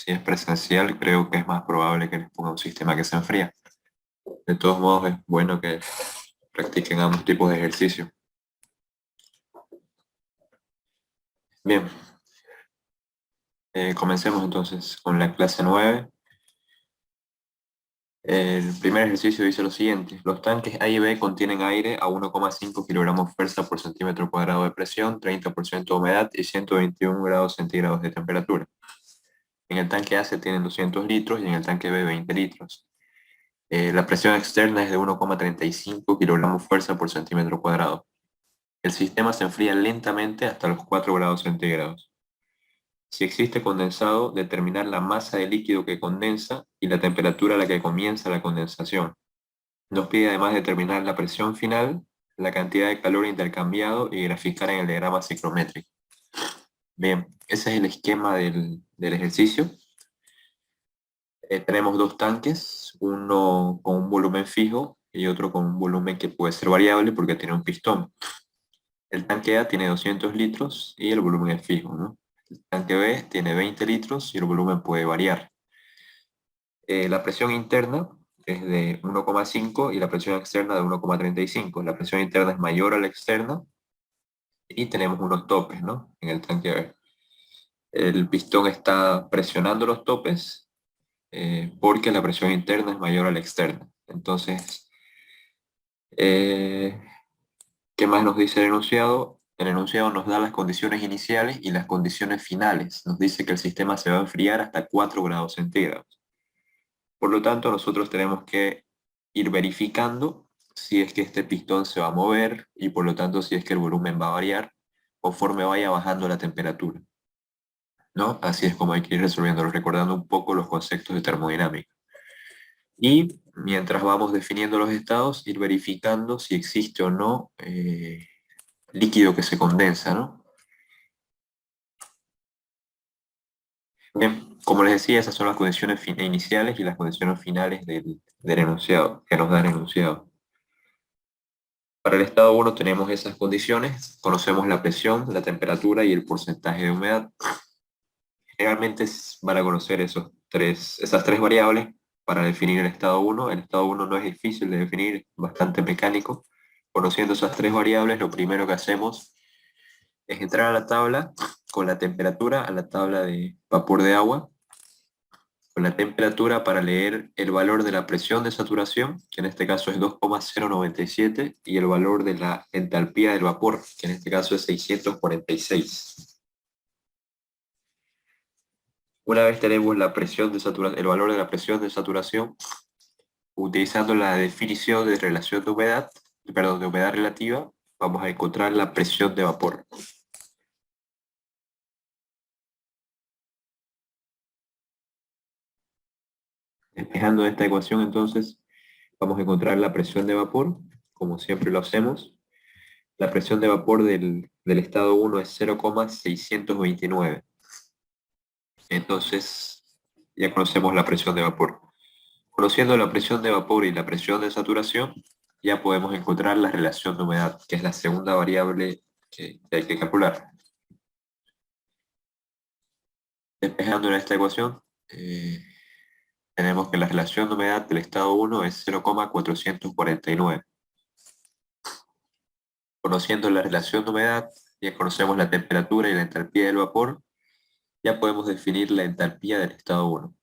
Si es presencial, creo que es más probable que les ponga un sistema que se enfría. De todos modos, es bueno que practiquen ambos tipos de ejercicio. Bien, comencemos entonces con la clase 9. El primer ejercicio dice lo siguiente: los tanques A y B contienen aire a 1,5 kilogramos fuerza por centímetro cuadrado de presión, 30% de humedad y 121 grados centígrados de temperatura. En el tanque A se tienen 200 litros y en el tanque B 20 litros. La presión externa es de 1,35 kilogramos fuerza por centímetro cuadrado. El sistema se enfría lentamente hasta los 4 grados centígrados. Si existe condensado, determinar la masa de líquido que condensa y la temperatura a la que comienza la condensación. Nos pide además determinar la presión final, la cantidad de calor intercambiado y graficar en el diagrama ciclométrico. Bien, ese es el esquema del ejercicio. Tenemos dos tanques, uno con un volumen fijo y otro con un volumen que puede ser variable porque tiene un pistón. El tanque A tiene 200 litros y el volumen es fijo, ¿no? El tanque B tiene 20 litros y el volumen puede variar. La presión interna es de 1,5 y la presión externa de 1,35. La presión interna es mayor a la externa y tenemos unos topes, ¿no? En el tanque B. El pistón está presionando los topes porque la presión interna es mayor a la externa. Entonces, eh, ¿qué más nos dice el enunciado? El enunciado nos da las condiciones iniciales y las condiciones finales. Nos dice que el sistema se va a enfriar hasta 4 grados centígrados. Por lo tanto, nosotros tenemos que ir verificando si es que este pistón se va a mover y por lo tanto si es que el volumen va a variar conforme vaya bajando la temperatura, ¿no? Así es como hay que ir resolviéndolo, recordando un poco los conceptos de termodinámica. Y mientras vamos definiendo los estados, ir verificando si existe o no líquido que se condensa, ¿no? Bien, como les decía, esas son las condiciones iniciales y las condiciones finales del enunciado, que nos da el enunciado. Para el estado 1 tenemos esas condiciones, conocemos la presión, la temperatura y el porcentaje de humedad. Generalmente van a conocer esas tres variables para definir el estado 1. El estado 1 no es difícil de definir, es bastante mecánico. Conociendo esas tres variables, lo primero que hacemos es entrar a la tabla con la temperatura, a la tabla de vapor de agua, con la temperatura para leer el valor de la presión de saturación, que en este caso es 2,097, y el valor de la entalpía del vapor, que en este caso es 646. Una vez tenemos la presión de el valor de la presión de saturación, utilizando la definición de relación de humedad, perdón, de humedad relativa, vamos a encontrar la presión de vapor. Despejando esta ecuación, entonces, vamos a encontrar la presión de vapor, como siempre lo hacemos. La presión de vapor del estado 1 es 0,629. Entonces, ya conocemos la presión de vapor. Conociendo la presión de vapor y la presión de saturación, ya podemos encontrar la relación de humedad, que es la segunda variable que hay que calcular. Despejando en esta ecuación, tenemos que la relación de humedad del estado 1 es 0,449. Conociendo la relación de humedad, ya conocemos la temperatura y la entalpía del vapor, ya podemos definir la entalpía del estado 1,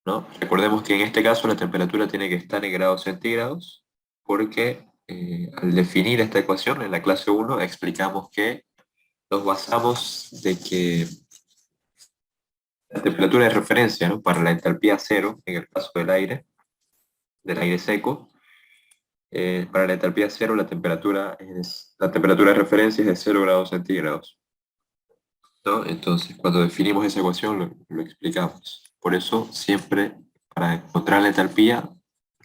¿no? Recordemos que en este caso la temperatura tiene que estar en grados centígrados, porque al definir esta ecuación en la clase 1 explicamos que nos basamos de que la temperatura de referencia, ¿no? Para la entalpía cero, en el caso del aire seco, para la entalpía cero la temperatura de referencia es de 0 grados centígrados, ¿no? Entonces, cuando definimos esa ecuación lo explicamos. Por eso, siempre para encontrar la entalpía,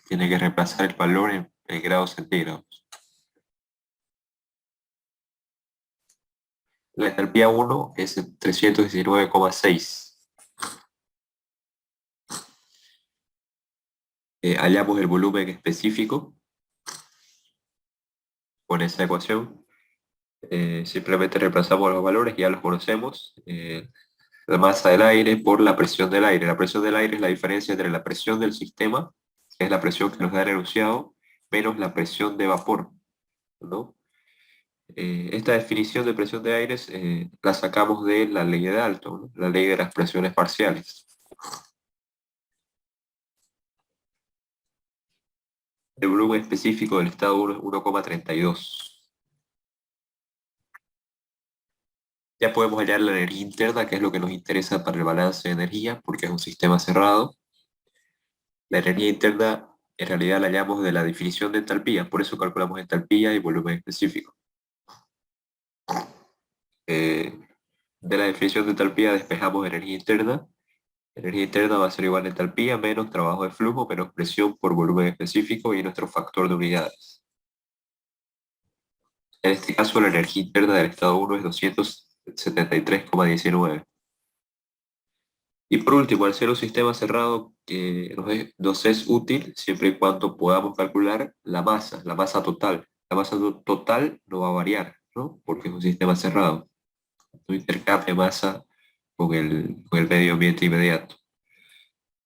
tiene que reemplazar el valor en grados centígrados. La entalpía 1 es 319,6. Hallamos el volumen específico con esa ecuación. Simplemente reemplazamos los valores, ya los conocemos. la masa del aire por la presión del aire. La presión del aire es la diferencia entre la presión del sistema, que es la presión que nos da el enunciado, menos la presión de vapor, ¿no? Esta definición de presión de aire la sacamos de la ley de Dalton, ¿no? La ley de las presiones parciales. El volumen específico del estado 1 es 1,32. Ya podemos hallar la energía interna, que es lo que nos interesa para el balance de energía, porque es un sistema cerrado. La energía interna en realidad la hallamos de la definición de entalpía, por eso calculamos entalpía y volumen específico. Eh, de la definición de entalpía despejamos energía interna. Energía interna va a ser igual a entalpía menos trabajo de flujo menos presión por volumen específico y nuestro factor de unidades. En este caso la energía interna del estado 1 es 273,19. Y por último, al ser un sistema cerrado que nos es útil siempre y cuando podamos calcular la masa total. La masa total no va a variar, ¿no? Porque es un sistema cerrado. No intercambia masa con el medio ambiente inmediato.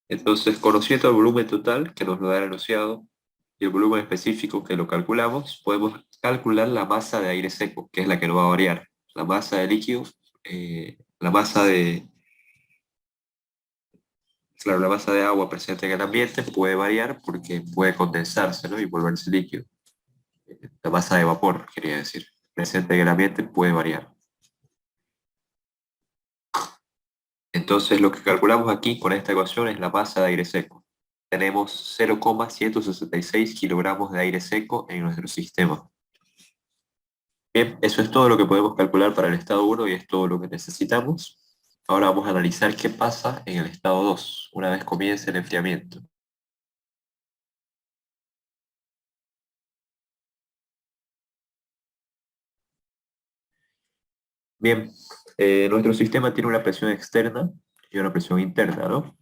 Entonces, conociendo el volumen total, que nos lo da el enunciado, y el volumen específico que lo calculamos, podemos calcular la masa de aire seco, que es la que no va a variar. La masa de líquido, la masa de, claro, la masa de agua presente en el ambiente puede variar porque puede condensarse, ¿no? Y volverse líquido. La masa de vapor, quería decir, presente en el ambiente puede variar. Entonces, lo que calculamos aquí con esta ecuación es la masa de aire seco. Tenemos 0,166 kilogramos de aire seco en nuestro sistema. Bien, eso es todo lo que podemos calcular para el estado 1 y es todo lo que necesitamos. Ahora vamos a analizar qué pasa en el estado 2, una vez comience el enfriamiento. Bien, nuestro sistema tiene una presión externa y una presión interna, ¿no?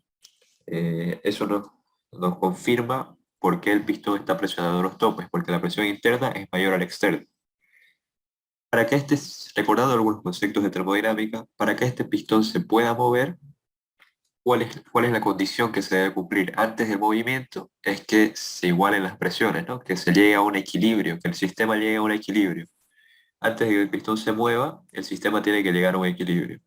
Eso nos confirma por qué el pistón está presionando los topes, porque la presión interna es mayor a la externa. Para que recordando algunos conceptos de termodinámica, para que este pistón se pueda mover, ¿cuál es la condición que se debe cumplir antes del movimiento? Es que se igualen las presiones, ¿no? Que se llegue a un equilibrio, que el sistema llegue a un equilibrio. Antes de que el pistón se mueva, el sistema tiene que llegar a un equilibrio.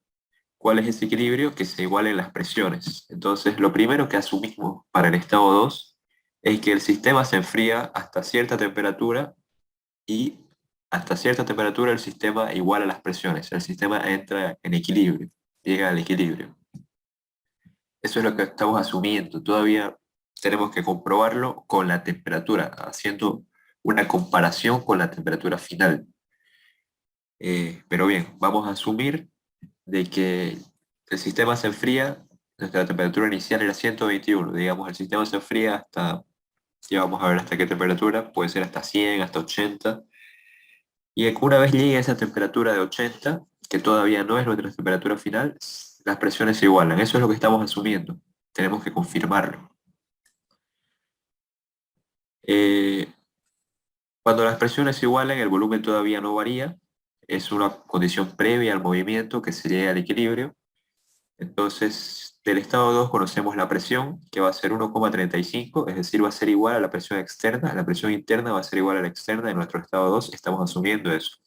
¿Cuál es ese equilibrio? Que se igualen las presiones. Entonces, lo primero que asumimos para el estado 2 es que el sistema se enfría hasta cierta temperatura y hasta cierta temperatura el sistema iguala las presiones. El sistema entra en equilibrio, llega al equilibrio. Eso es lo que estamos asumiendo. Todavía tenemos que comprobarlo con la temperatura, haciendo una comparación con la temperatura final. Pero bien, vamos a asumir de que el sistema se enfría, nuestra temperatura inicial era 121, digamos, el sistema se enfría hasta, ya vamos a ver hasta qué temperatura, puede ser hasta 100, hasta 80, y una vez llegue a esa temperatura de 80, que todavía no es nuestra temperatura final, las presiones se igualan. Eso es lo que estamos asumiendo. Tenemos que confirmarlo. Eh, Cuando las presiones se igualan, el volumen todavía no varía. Es una condición previa al movimiento que se llega al equilibrio. Entonces, del estado 2 conocemos la presión, que va a ser 1,35, es decir, va a ser igual a la presión externa. La presión interna va a ser igual a la externa en nuestro estado 2. Estamos asumiendo eso.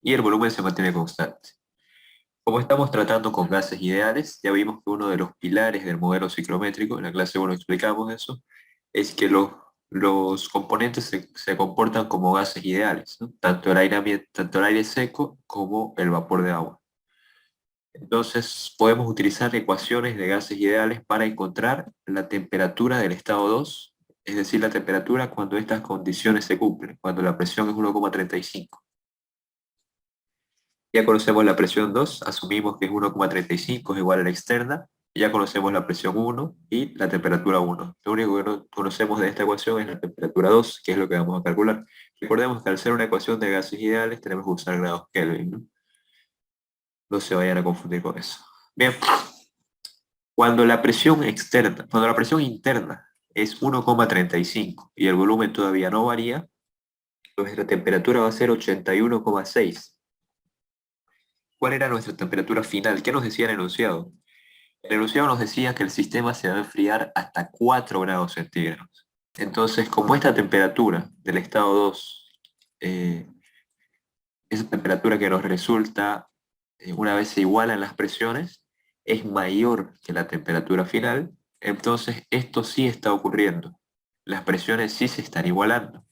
Y el volumen se mantiene constante. Como estamos tratando con gases ideales, ya vimos que uno de los pilares del modelo ciclométrico, en la clase 1 explicamos eso, es que los componentes se comportan como gases ideales, ¿no? Tanto el aire seco como el vapor de agua. Entonces podemos utilizar ecuaciones de gases ideales para encontrar la temperatura del estado 2, es decir, la temperatura cuando estas condiciones se cumplen, cuando la presión es 1,35. Ya conocemos la presión 2, asumimos que es 1,35 es igual a la externa, y ya conocemos la presión 1 y la temperatura 1. Lo único que no conocemos de esta ecuación es la temperatura 2, que es lo que vamos a calcular. Recordemos que al ser una ecuación de gases ideales tenemos que usar grados Kelvin, ¿no? No se vayan a confundir con eso. Bien, cuando la presión interna es 1,35 y el volumen todavía no varía, nuestra temperatura va a ser 81,6. ¿Cuál era nuestra temperatura final? ¿Qué nos decía el enunciado? El enunciado nos decía que el sistema se va a enfriar hasta 4 grados centígrados. Entonces, como esta temperatura del estado 2, esa temperatura que nos resulta una vez se igualan las presiones, es mayor que la temperatura final, entonces esto sí está ocurriendo. Las presiones sí se están igualando.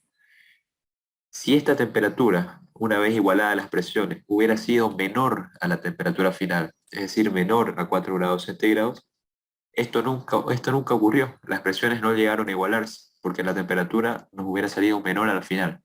Si esta temperatura, una vez igualada a las presiones, hubiera sido menor a la temperatura final, es decir, menor a 4 grados centígrados, esto nunca ocurrió. Las presiones no llegaron a igualarse, porque la temperatura nos hubiera salido menor al final.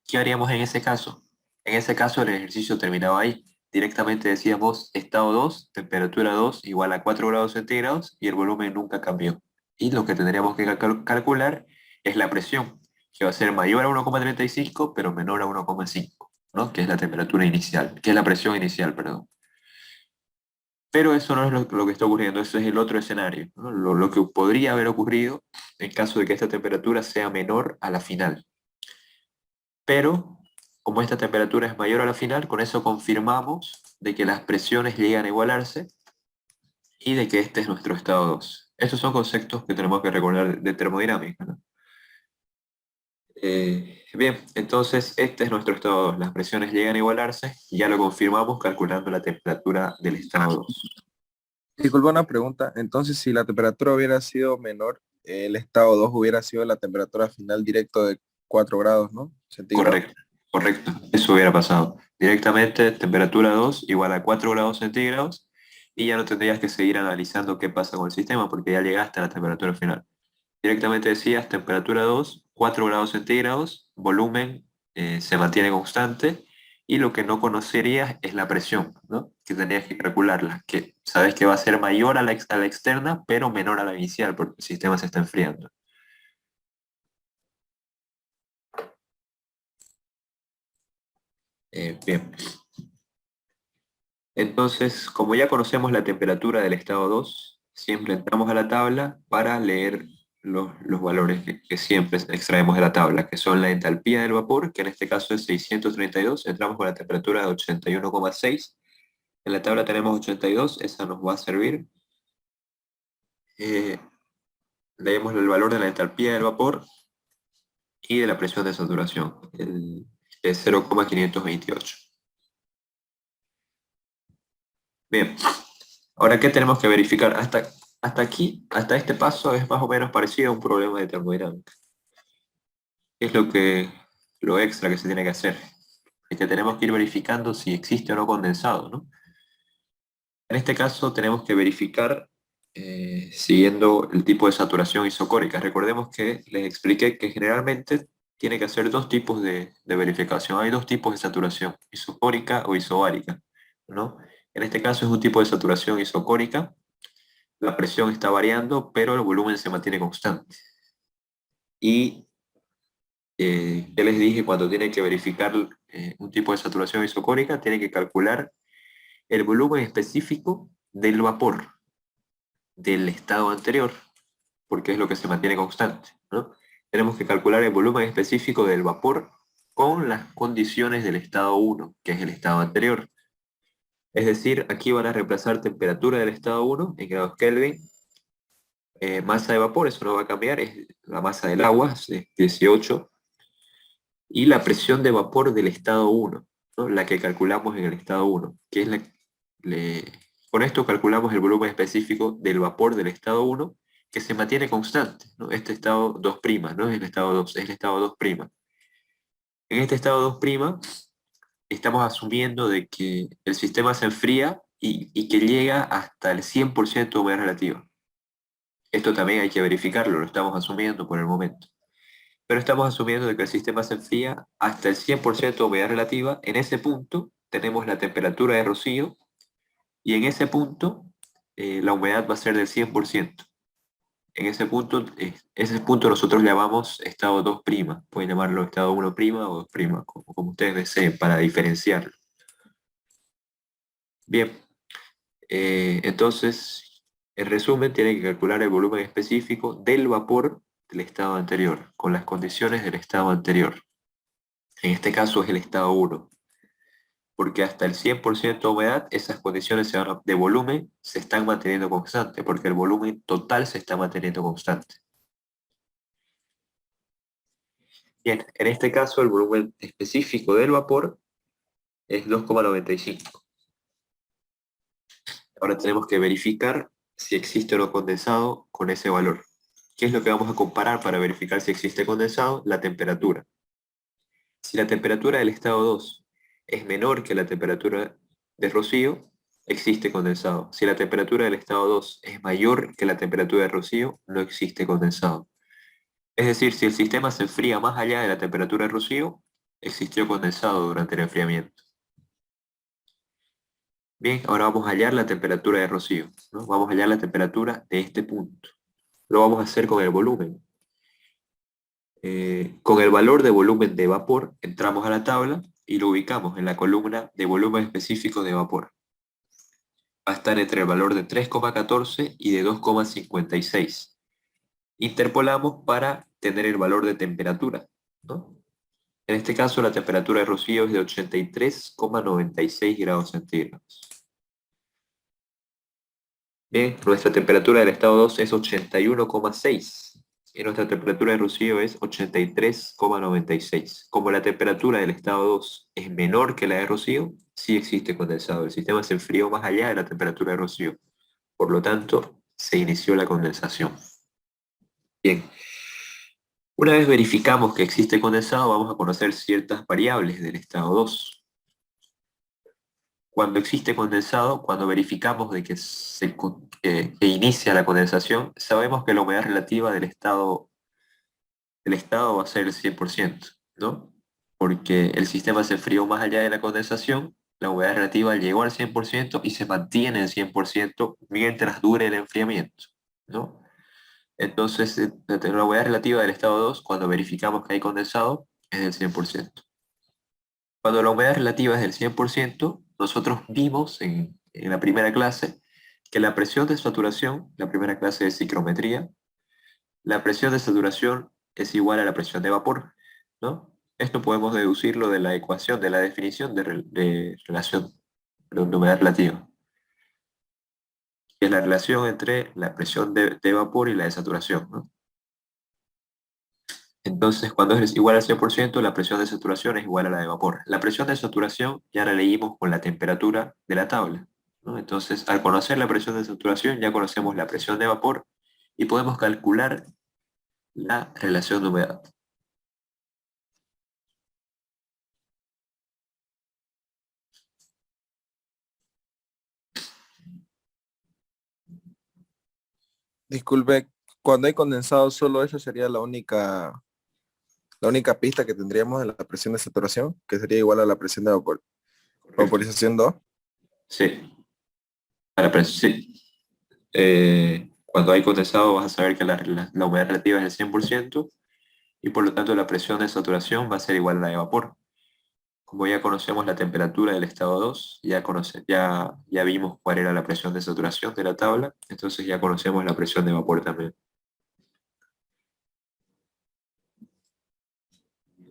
¿Qué haríamos en ese caso? En ese caso el ejercicio terminaba ahí. Directamente decíamos estado 2, temperatura 2 igual a 4 grados centígrados y el volumen nunca cambió. Y lo que tendríamos que calcular es la presión, que va a ser mayor a 1,35 pero menor a 1,5, ¿no? Que es la temperatura inicial, que es la presión inicial, perdón. Pero eso no es lo que está ocurriendo, eso es el otro escenario, ¿no? Lo que podría haber ocurrido en caso de que esta temperatura sea menor a la final. Pero como esta temperatura es mayor a la final, con eso confirmamos de que las presiones llegan a igualarse y de que este es nuestro estado 2. Estos son conceptos que tenemos que recordar de termodinámica, ¿no? Bien, entonces este es nuestro estado 2. Las presiones llegan a igualarse y ya lo confirmamos calculando la temperatura del estado 2. Disculpa una pregunta. Entonces, si la temperatura hubiera sido menor, el estado 2 hubiera sido la temperatura final directo de 4 grados, ¿no? Centígrados. Correcto, correcto. Eso hubiera pasado. Directamente temperatura 2 igual a 4 grados centígrados y ya no tendrías que seguir analizando qué pasa con el sistema porque ya llegaste a la temperatura final. Directamente decías temperatura 2 4 grados centígrados, volumen se mantiene constante y lo que no conocerías es la presión, ¿no? Que tendrías que calcularla, que sabes que va a ser mayor a a la externa pero menor a la inicial porque el sistema se está enfriando. Bien. Entonces, como ya conocemos la temperatura del estado 2, siempre entramos a la tabla para leer los valores que siempre extraemos de la tabla, que son la entalpía del vapor, que en este caso es 632, entramos con la temperatura de 81,6. En la tabla tenemos 82, esa nos va a servir. Eh, Leemos el valor de la entalpía del vapor y de la presión de saturación, el, es 0,528. Bien. Ahora, ¿qué tenemos que verificar? Hasta aquí, hasta este paso es más o menos parecido a un problema de termodinámica. ¿Qué es lo extra que se tiene que hacer? Es que tenemos que ir verificando si existe o no condensado, ¿no? En este caso tenemos que verificar siguiendo el tipo de saturación isocórica. Recordemos que les expliqué que generalmente tiene que hacer dos tipos de verificación. Hay dos tipos de saturación, isocórica o isobárica, ¿no? En este caso es un tipo de saturación isocórica. La presión está variando, pero el volumen se mantiene constante. Y ya les dije, cuando tiene que verificar un tipo de saturación isocórica, tiene que calcular el volumen específico del vapor del estado anterior, porque es lo que se mantiene constante, ¿no? Tenemos que calcular el volumen específico del vapor con las condiciones del estado 1, que es el estado anterior. Es decir, aquí van a reemplazar temperatura del estado 1 en grados Kelvin, masa de vapor, eso no va a cambiar, es la masa del agua, es 18, y la presión de vapor del estado 1, ¿no? La que calculamos en el estado 1, que es le- con esto calculamos el volumen específico del vapor del estado 1, que se mantiene constante, ¿no? Este estado 2', no es el estado 2, es el estado 2'. En este estado 2', estamos asumiendo de que el sistema se enfría y que llega hasta el 100% de humedad relativa. Esto también hay que verificarlo, lo estamos asumiendo por el momento. Pero estamos asumiendo de que el sistema se enfría hasta el 100% de humedad relativa. En ese punto tenemos la temperatura de rocío y en ese punto la humedad va a ser del 100%. En ese punto nosotros llamamos estado 2'. Pueden llamarlo estado 1' o 2', como ustedes deseen, para diferenciarlo. Bien, entonces, en resumen, tienen que calcular el volumen específico del vapor del estado anterior, con las condiciones del estado anterior. En este caso es el estado 1. porque hasta el 100% de humedad, esas condiciones de volumen se están manteniendo constante, porque el volumen total se está manteniendo constante. Bien, en este caso el volumen específico del vapor es 2,95. Ahora tenemos que verificar si existe o no condensado con ese valor. ¿Qué es lo que vamos a comparar para verificar si existe condensado? La temperatura. Si la temperatura del estado 2 es menor que la temperatura de rocío, existe condensado. Si la temperatura del estado 2 es mayor que la temperatura de rocío, no existe condensado. Es decir, si el sistema se enfría más allá de la temperatura de rocío, existió condensado durante el enfriamiento. Bien, ahora vamos a hallar la temperatura de rocío, ¿no? Vamos a hallar la temperatura de este punto. Lo vamos a hacer con el volumen. Con el valor de volumen de vapor, entramos a la tabla y lo ubicamos en la columna de volumen específico de vapor. Va a estar entre el valor de 3,14 y de 2,56. Interpolamos para tener el valor de temperatura, ¿no? En este caso, la temperatura de rocío es de 83,96 grados centígrados. Bien, nuestra temperatura del estado 2 es 81,6 y nuestra temperatura de rocío es 83,96. Como la temperatura del estado 2 es menor que la de rocío, sí existe condensado. El sistema se enfrió más allá de la temperatura de rocío. Por lo tanto, se inició la condensación. Bien, una vez verificamos que existe condensado, vamos a conocer ciertas variables del estado 2. Cuando existe condensado, cuando verificamos de que inicia la condensación, sabemos que la humedad relativa del estado va a ser el 100%, ¿no? Porque el sistema se enfrió más allá de la condensación, la humedad relativa llegó al 100% y se mantiene en 100% mientras dure el enfriamiento, ¿no? Entonces, la humedad relativa del estado 2, cuando verificamos que hay condensado, es del 100%. Cuando la humedad relativa es del 100%, nosotros vimos en la primera clase que la presión de saturación, la primera clase de ciclometría, la presión de saturación es igual a la presión de vapor, ¿no? Esto podemos deducirlo de la ecuación, de la definición de relación, perdón, de humedad relativa, que es la relación entre la presión de vapor y la de saturación, ¿no? Entonces, cuando es igual al 100%, la presión de saturación es igual a la de vapor. La presión de saturación ya la leímos con la temperatura de la tabla, ¿no? Entonces, al conocer la presión de saturación, ya conocemos la presión de vapor y podemos calcular la relación de humedad. Disculpe, cuando hay condensado, solo esa sería la única pista que tendríamos de la presión de saturación, que sería igual a la presión de Correcto. vaporización 2. Sí, sí. Cuando hay condensado vas a saber que la humedad relativa es el 100% y por lo tanto la presión de saturación va a ser igual a la de vapor. Como ya conocemos la temperatura del estado 2, ya vimos cuál era la presión de saturación de la tabla, entonces ya conocemos la presión de vapor también.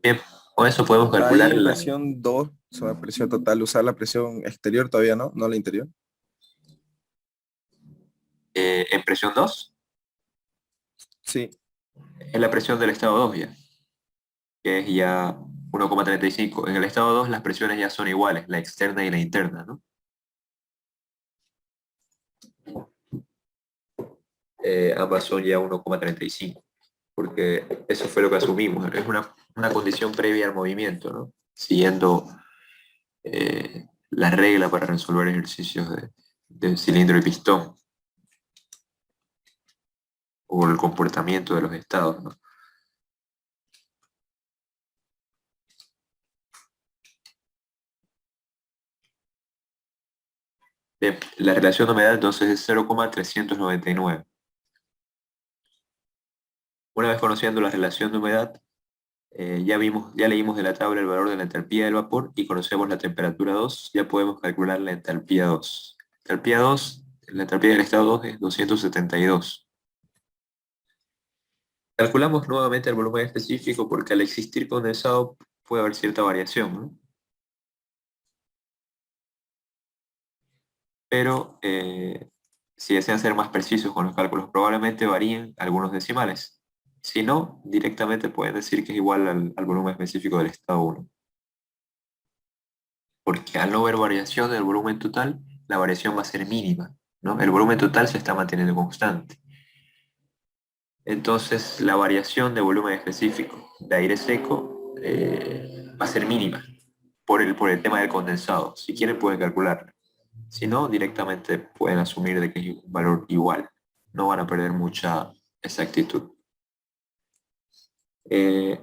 Bien, con eso podemos calcular Ahí en presión 2, sobre presión total, usar la presión exterior todavía no la interior. en presión 2, Sí. es la presión del estado 2 ya, que es ya 1,35. En el estado 2 las presiones ya son iguales, la externa y la interna, ¿no? Ambas son ya 1,35, porque eso fue lo que asumimos, es una condición previa al movimiento, ¿no? Siguiendo la regla para resolver ejercicios de cilindro y pistón, o el comportamiento de los estados, ¿no? Bien, la relación de humedad entonces es 0,399. Una vez conociendo la relación de humedad, ya leímos de la tabla el valor de la entalpía del vapor y conocemos la temperatura 2, ya podemos calcular la entalpía 2. Entalpía 2, la entalpía del estado 2 es 272. Calculamos nuevamente el volumen específico porque al existir condensado puede haber cierta variación, ¿no? pero si desean ser más precisos con los cálculos, probablemente varíen algunos decimales. Si no, directamente pueden decir que es igual al volumen específico del estado 1. Porque al no ver variación del volumen total, la variación va a ser mínima, ¿no? El volumen total se está manteniendo constante. Entonces, la variación de volumen específico de aire seco va a ser mínima por el tema del condensado. Si quieren, pueden calcularlo. Si no, directamente pueden asumir de que es un valor igual. No van a perder mucha exactitud.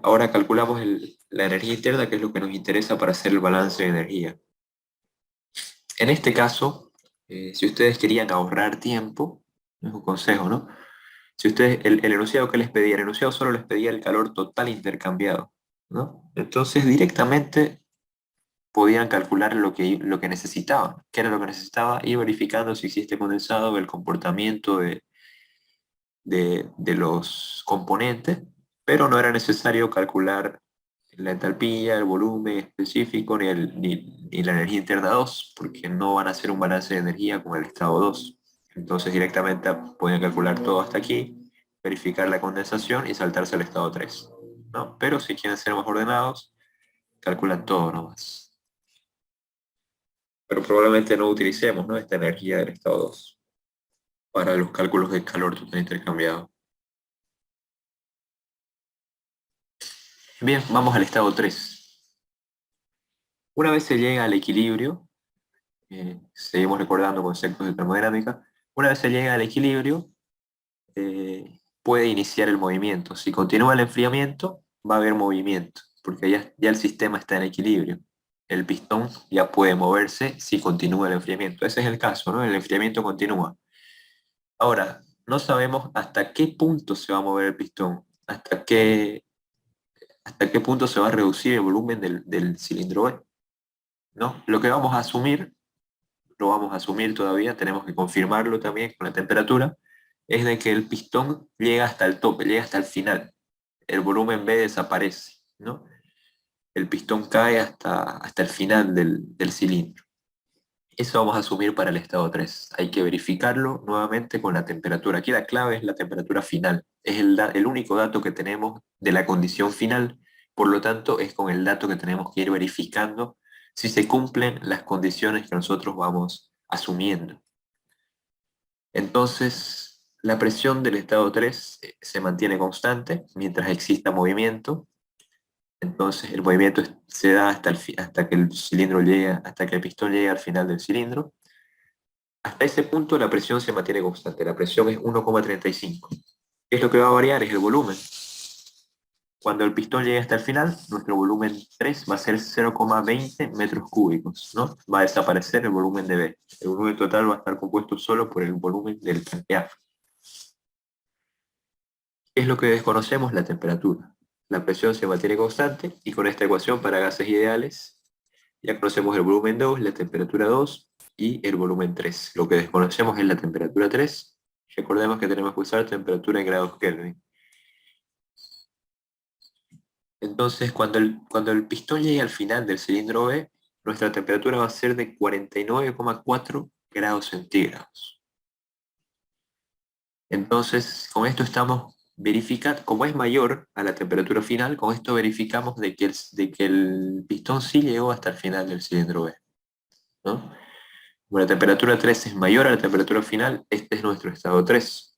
Ahora calculamos la energía interna, que es lo que nos interesa para hacer el balance de energía. En este caso, si ustedes querían ahorrar tiempo, es un consejo, ¿no? Si ustedes, el enunciado que les pedía, el enunciado solo les pedía el calor total intercambiado, ¿no? Entonces directamente podían calcular lo que necesitaban. ¿Qué era lo que necesitaba? Ir verificando si existe condensado, el comportamiento de los componentes, pero no era necesario calcular la entalpía, el volumen específico, ni la energía interna 2 porque no van a hacer un balance de energía con el estado 2. Entonces directamente pueden calcular todo hasta aquí, verificar la condensación y saltarse al estado 3, ¿no? Pero si quieren ser más ordenados, calculan todo nomás. Pero probablemente no utilicemos, ¿no?, esta energía del estado 2 para los cálculos de calor total intercambiado. Bien, vamos al estado 3. Una vez se llega al equilibrio, seguimos recordando conceptos de termodinámica, una vez se llega al equilibrio, puede iniciar el movimiento. Si continúa el enfriamiento, va a haber movimiento, porque ya el sistema está en equilibrio. El pistón ya puede moverse si continúa el enfriamiento. Ese es el caso, ¿no? El enfriamiento continúa. Ahora, no sabemos hasta qué punto se va a mover el pistón, hasta qué punto se va a reducir el volumen del cilindro B, ¿no? Lo vamos a asumir todavía, tenemos que confirmarlo también con la temperatura, es de que el pistón llega hasta el tope, llega hasta el final. El volumen B desaparece, ¿no? El pistón cae hasta el final del cilindro. Eso vamos a asumir para el estado 3. Hay que verificarlo nuevamente con la temperatura. Aquí la clave es la temperatura final. Es el único dato que tenemos de la condición final. Por lo tanto, es con el dato que tenemos que ir verificando si se cumplen las condiciones que nosotros vamos asumiendo. Entonces, la presión del estado 3 se mantiene constante mientras exista movimiento. Entonces el movimiento se da hasta que el cilindro llegue, hasta que el pistón llegue al final del cilindro. Hasta ese punto la presión se mantiene constante, la presión es 1,35. ¿Qué es lo que va a variar? Es el volumen. Cuando el pistón llegue hasta el final, nuestro volumen 3 va a ser 0,20 metros cúbicos, ¿no? Va a desaparecer el volumen de B. El volumen total va a estar compuesto solo por el volumen del tanque A. ¿Qué es lo que desconocemos? La temperatura. La presión se mantiene constante y con esta ecuación para gases ideales ya conocemos el volumen 2, la temperatura 2 y el volumen 3. Lo que desconocemos es la temperatura 3. Recordemos que tenemos que usar temperatura en grados Kelvin. Entonces, cuando el pistón llegue al final del cilindro B, nuestra temperatura va a ser de 49,4 grados centígrados. Entonces, con esto estamos verificando, como es mayor a la temperatura final, con esto verificamos de que el pistón sí llegó hasta el final del cilindro B, ¿no? Como la temperatura 3 es mayor a la temperatura final, este es nuestro estado 3.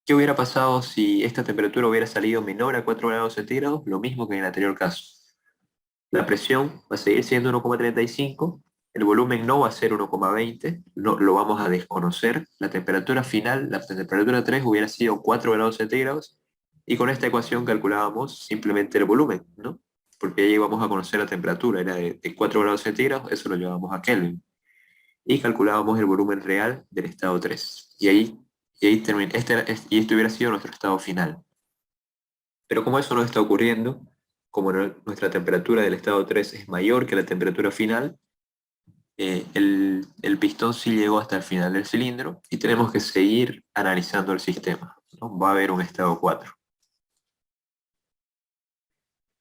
¿Qué hubiera pasado si esta temperatura hubiera salido menor a 4 grados centígrados? Lo mismo que en el anterior caso. La presión va a seguir siendo 1,35, el volumen no va a ser 1,20, no, lo vamos a desconocer. La temperatura final, la temperatura 3 hubiera sido 4 grados centígrados, y con esta ecuación calculábamos simplemente el volumen, ¿no? Porque ya íbamos a conocer la temperatura, era de 4 grados centígrados, eso lo llevamos a Kelvin. Y calculábamos el volumen real del estado 3. Y este hubiera sido nuestro estado final. Pero como eso no está ocurriendo, como nuestra temperatura del estado 3 es mayor que la temperatura final, el pistón sí llegó hasta el final del cilindro y tenemos que seguir analizando el sistema, ¿no? Va a haber un estado 4.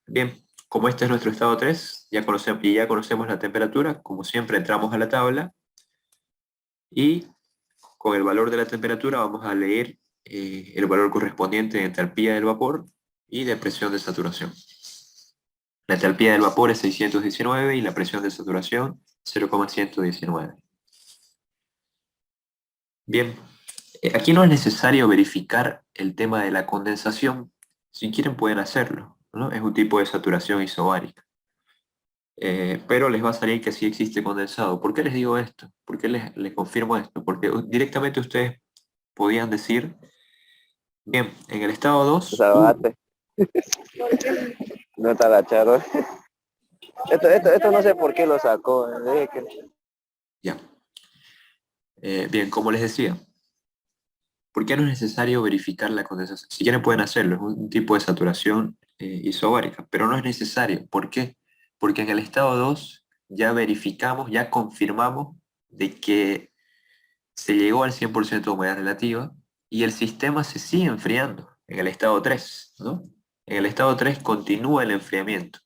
Bien, como este es nuestro estado 3, ya conocemos la temperatura, como siempre entramos a la tabla Y con el valor de la temperatura vamos a leer el valor correspondiente de entalpía del vapor y de presión de saturación. La entalpía del vapor es 619 y la presión de saturación 0,119. Bien, aquí no es necesario verificar el tema de la condensación. Si quieren pueden hacerlo, ¿no? Es un tipo de saturación isobárica. Pero les va a salir que sí existe condensado. ¿Por qué les digo esto? ¿Por qué les confirmo esto? Porque directamente ustedes podían decir, bien, en el estado 2, Sabate, no está la charla. Esto no sé por qué lo sacó. ya. Bien, como les decía, ¿por qué no es necesario verificar la condensación? Si quieren pueden hacerlo, es un tipo de saturación isobárica, pero no es necesario. ¿Por qué? Porque en el estado 2 ya verificamos, ya confirmamos de que se llegó al 100% de humedad relativa y el sistema se sigue enfriando en el estado 3, ¿no? En el estado 3 continúa el enfriamiento.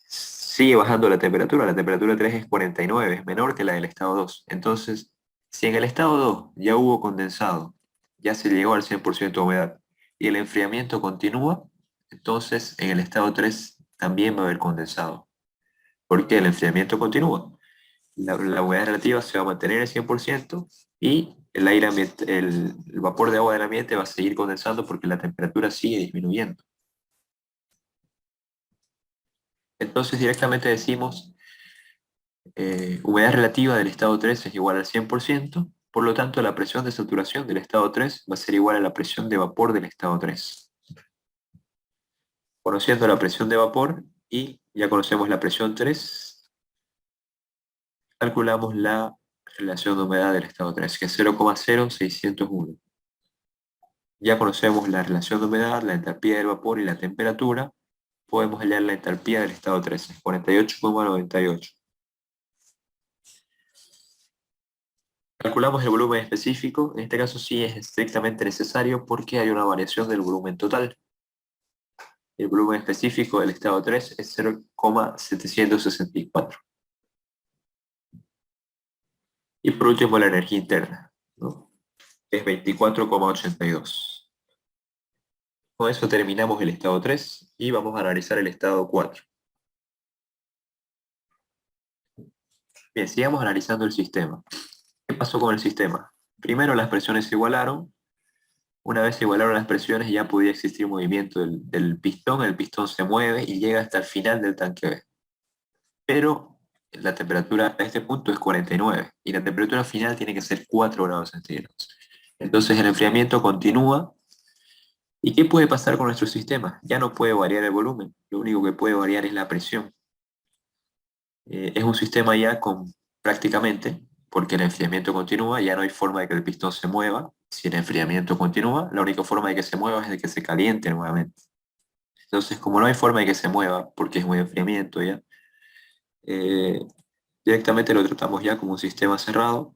Sigue bajando la temperatura 3 es 49, es menor que la del estado 2. Entonces, si en el estado 2 ya hubo condensado, ya se llegó al 100% de humedad y el enfriamiento continúa, entonces en el estado 3 también va a haber condensado, porque el enfriamiento continúa. La humedad relativa se va a mantener al 100% y el aire el vapor de agua del ambiente va a seguir condensando porque la temperatura sigue disminuyendo. Entonces directamente decimos humedad relativa del estado 3 es igual al 100%, por lo tanto la presión de saturación del estado 3 va a ser igual a la presión de vapor del estado 3. Conociendo la presión de vapor y ya conocemos la presión 3, calculamos la relación de humedad del estado 3, que es 0,0601. Ya conocemos la relación de humedad, la entalpía del vapor y la temperatura. Podemos hallar la entalpía del estado 3, 48,98. Calculamos el volumen específico, en este caso sí es estrictamente necesario porque hay una variación del volumen total. El volumen específico del estado 3 es 0,764. Y por último la energía interna, ¿no? Es 24,82. Con eso terminamos el estado 3 y vamos a analizar el estado 4. Bien, sigamos analizando el sistema. ¿Qué pasó con el sistema? Primero las presiones se igualaron. Una vez se igualaron las presiones ya podía existir movimiento del pistón. El pistón se mueve y llega hasta el final del tanque B. Pero la temperatura a este punto es 49 y la temperatura final tiene que ser 4 grados centígrados. Entonces el enfriamiento continúa. ¿Y qué puede pasar con nuestro sistema? Ya no puede variar el volumen, lo único que puede variar es la presión. Es un sistema ya con prácticamente, porque el enfriamiento continúa, ya no hay forma de que el pistón se mueva. Si el enfriamiento continúa, la única forma de que se mueva es de que se caliente nuevamente. Entonces, como no hay forma de que se mueva, porque es un enfriamiento ya, eh, directamente lo tratamos ya como un sistema cerrado.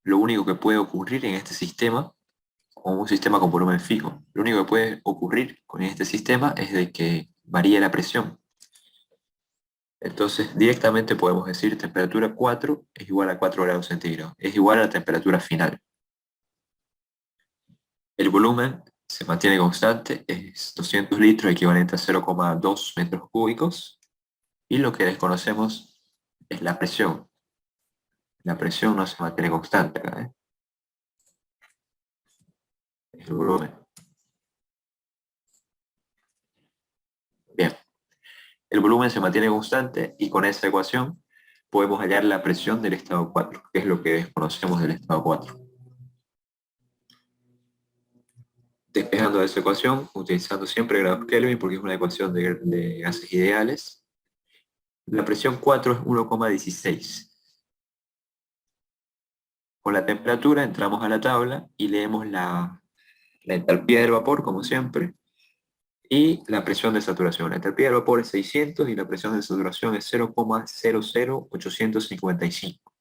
Lo único que puede ocurrir en este sistema, como un sistema con volumen fijo, lo único que puede ocurrir con este sistema es de que varíe la presión. Entonces, directamente podemos decir temperatura 4 es igual a 4 grados centígrados, es igual a la temperatura final. El volumen se mantiene constante, es 200 litros equivalente a 0,2 metros cúbicos, y lo que desconocemos es la presión. La presión no se mantiene constante acá, ¿eh? Es el volumen. Bien, el volumen se mantiene constante y con esa ecuación podemos hallar la presión del estado 4, que es lo que desconocemos del estado 4. Despejando de esa ecuación, utilizando siempre grados Kelvin porque es una ecuación de gases ideales, la presión 4 es 1,16. Con la temperatura entramos a la tabla y leemos la entalpía del vapor, como siempre, y la presión de saturación. La entalpía del vapor es 600 y la presión de saturación es 0,00855.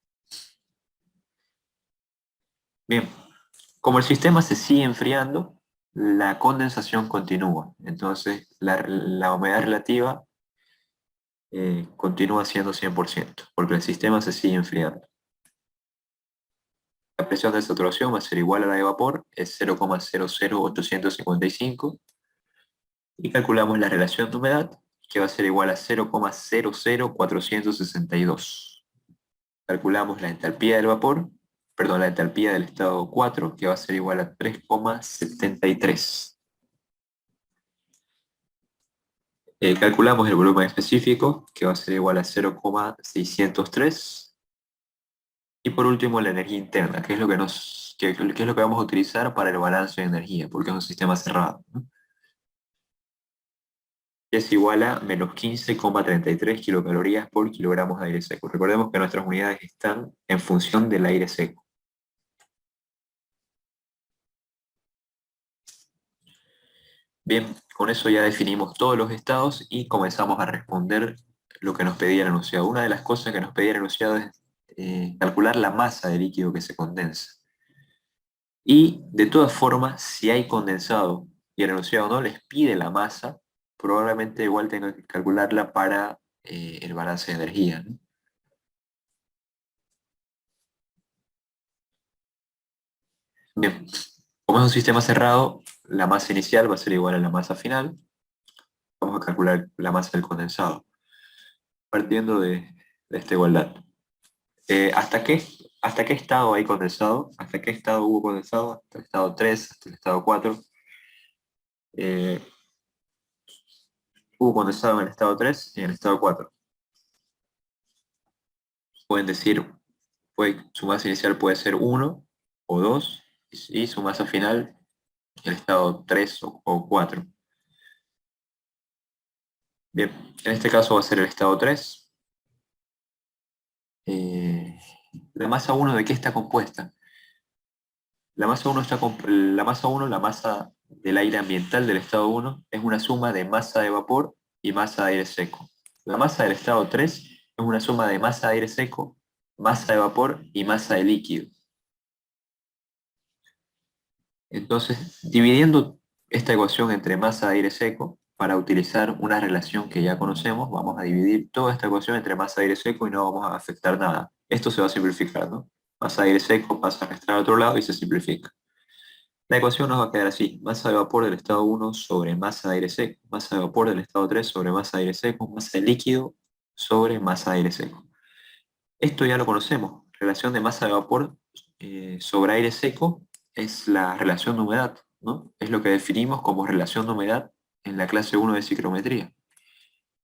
Bien, como el sistema se sigue enfriando, la condensación continúa. Entonces, la humedad relativa continúa siendo 100%, porque el sistema se sigue enfriando. La presión de saturación va a ser igual a la de vapor, es 0,00855, y calculamos la relación de humedad, que va a ser igual a 0,00462. Calculamos la entalpía del vapor, perdón, la entalpía del estado 4, que va a ser igual a 3,73. Calculamos el volumen específico, que va a ser igual a 0,603. Y por último, la energía interna, que es lo que qué es lo que vamos a utilizar para el balance de energía, porque es un sistema cerrado, ¿no? Es igual a menos 15,33 kilocalorías por kilogramos de aire seco. Recordemos que nuestras unidades están en función del aire seco. Bien, con eso ya definimos todos los estados y comenzamos a responder lo que nos pedía el enunciado. Una de las cosas que nos pedía el enunciado es calcular la masa de líquido que se condensa. Y de todas formas, si hay condensado y el enunciado no les pide la masa, probablemente igual tenga que calcularla para el balance de energía, ¿no? Bien, como es un sistema cerrado, la masa inicial va a ser igual a la masa final. Vamos a calcular la masa del condensado, partiendo de esta igualdad. Eh, ¿hasta qué, ¿Hasta qué estado hay condensado? ¿Hasta qué estado hubo condensado? Hasta el estado 3, hasta el estado 4. Eh, Hubo condensado en el estado 3 y en el estado 4. Pueden decir, su masa inicial puede ser 1 o 2 y su masa final el estado 3 o 4. Bien, en este caso va a ser el estado 3. Eh, ¿La masa 1 de qué está compuesta? La masa del aire ambiental del estado 1 es una suma de masa de vapor y masa de aire seco. La masa del estado 3 es una suma de masa de aire seco, masa de vapor y masa de líquido. Entonces, dividiendo esta ecuación entre masa de aire seco, para utilizar una relación que ya conocemos, vamos a dividir toda esta ecuación entre masa de aire seco y no vamos a afectar nada. Esto se va a simplificar, ¿no? Masa de aire seco pasa a restar al otro lado y se simplifica. La ecuación nos va a quedar así: masa de vapor del estado 1 sobre masa de aire seco, masa de vapor del estado 3 sobre masa de aire seco, masa de líquido sobre masa de aire seco. Esto ya lo conocemos. Relación de masa de vapor sobre aire seco es la relación de humedad, ¿no? Es lo que definimos como relación de humedad en la clase 1 de ciclometría.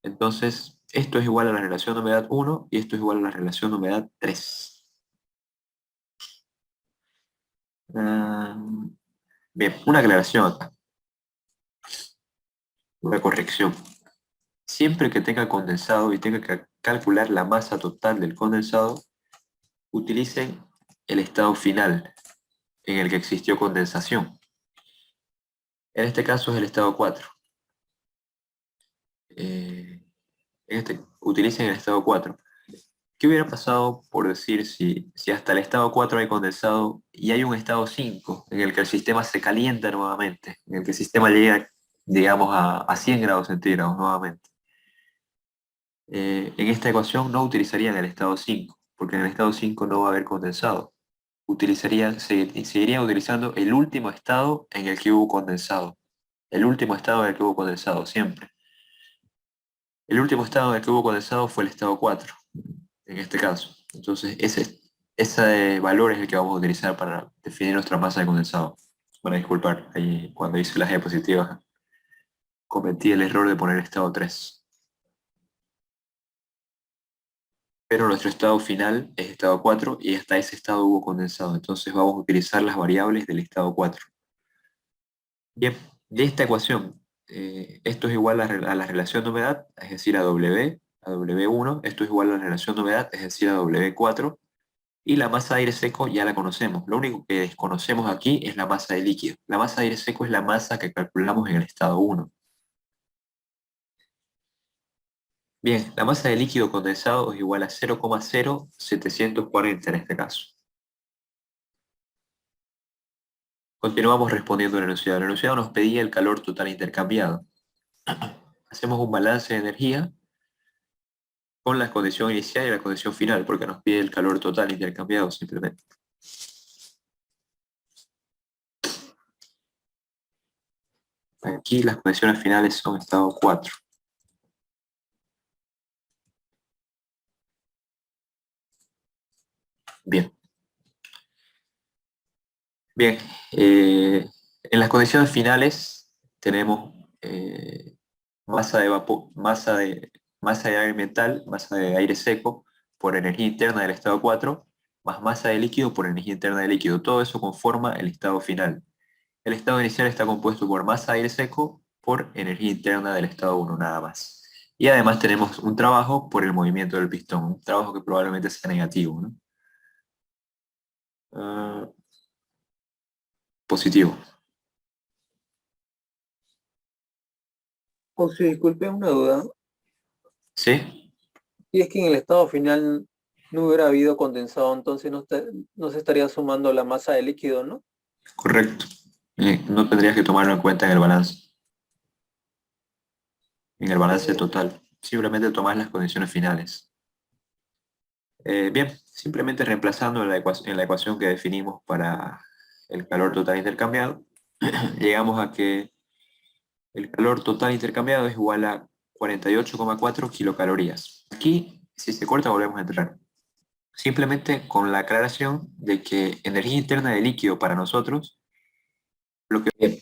Entonces, esto es igual a la relación de humedad 1 y esto es igual a la relación de humedad 3. Ah, bien, una aclaración acá, una corrección. Siempre que tenga condensado y tenga que calcular la masa total del condensado, utilicen el estado final en el que existió condensación. En este caso es el estado 4. Utilicen el estado 4. ¿Qué hubiera pasado por decir si hasta el estado 4 hay condensado y hay un estado 5 en el que el sistema se calienta nuevamente, en el que el sistema llega, digamos, a 100 grados centígrados nuevamente? En esta ecuación no utilizarían el estado 5, porque en el estado 5 no va a haber condensado. Seguirían utilizando el último estado en el que hubo condensado. El último estado en el que hubo condensado, siempre. El último estado en el que hubo condensado fue el estado 4, en este caso. Entonces, ese valor es el que vamos a utilizar para definir nuestra masa de condensado. Bueno, disculpar, ahí cuando hice las diapositivas cometí el error de poner estado 3. Pero nuestro estado final es estado 4 y hasta ese estado hubo condensado. Entonces vamos a utilizar las variables del estado 4. Bien, de esta ecuación, esto es igual a la relación de humedad, es decir, a W1. Esto es igual a la relación de humedad, es decir, a W4. Y la masa de aire seco ya la conocemos. Lo único que desconocemos aquí es la masa de líquido. La masa de aire seco es la masa que calculamos en el estado 1. Bien, la masa de líquido condensado es igual a 0,0740 en este caso. Continuamos respondiendo al enunciado. El enunciado nos pedía el calor total intercambiado. Hacemos un balance de energía con la condición inicial y la condición final, porque nos pide el calor total intercambiado simplemente. Aquí las condiciones finales son estado 4. Bien. Bien. En las condiciones finales tenemos masa de vapor, masa de aire ambiental, masa de aire seco por energía interna del estado 4, más masa de líquido por energía interna del líquido. Todo eso conforma el estado final. El estado inicial está compuesto por masa de aire seco por energía interna del estado 1, nada más. Y además tenemos un trabajo por el movimiento del pistón, un trabajo que probablemente sea negativo, ¿no? Ah, positivo. José, disculpe una duda. ¿Sí? Y es que en el estado final no hubiera habido condensado, entonces no se estaría sumando la masa de líquido, ¿no? Correcto. No tendrías que tomarlo en cuenta en el balance Eh, total. Simplemente tomar las condiciones finales. Bien, simplemente reemplazando en la ecuación que definimos para el calor total intercambiado, llegamos a que el calor total intercambiado es igual a 48,4 kilocalorías. Aquí, si se corta, volvemos a entrar. Simplemente con la aclaración de que energía interna de líquido para nosotros, lo que... Bien,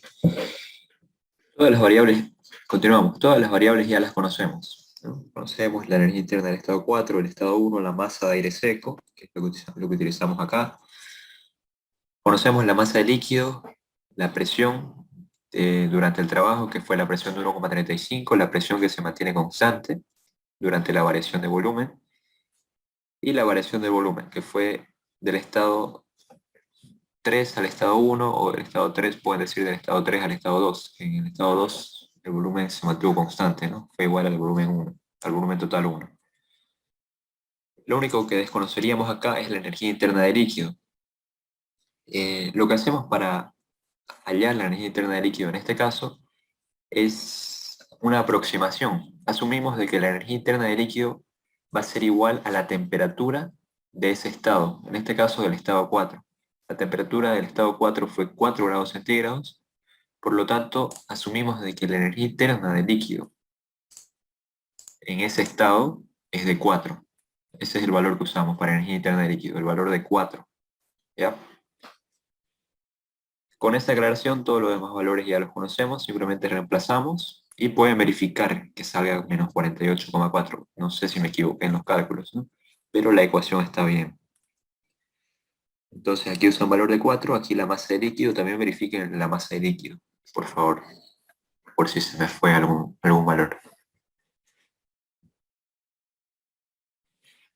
todas las variables, continuamos, todas las variables ya las conocemos, ¿no? Conocemos la energía interna del estado 4, el estado 1, la masa de aire seco, que es lo que utilizamos acá. Conocemos la masa de líquido, la presión durante el trabajo, que fue la presión de 1,35, la presión que se mantiene constante durante la variación de volumen, y la variación de volumen, que fue del estado 3 al estado 1, o del estado 3, pueden decir del estado 3 al estado 2. En el estado 2 el volumen se mantuvo constante, ¿no? Fue igual al volumen 1, al volumen total 1. Lo único que desconoceríamos acá es la energía interna del líquido. Lo que hacemos para hallar la energía interna del líquido en este caso es una aproximación. Asumimos de que la energía interna del líquido va a ser igual a la temperatura de ese estado, en este caso del estado 4. La temperatura del estado 4 fue 4 grados centígrados, por lo tanto, asumimos de que la energía interna del líquido en ese estado es de 4. Ese es el valor que usamos para energía interna del líquido, el valor de 4. ¿Ya? Con esta aclaración, todos los demás valores ya los conocemos, simplemente reemplazamos y pueden verificar que salga menos 48,4. No sé si me equivoqué en los cálculos, ¿no? Pero la ecuación está bien. Entonces aquí usa un valor de 4, aquí la masa de líquido, también verifiquen la masa de líquido, por favor, por si se me fue algún valor.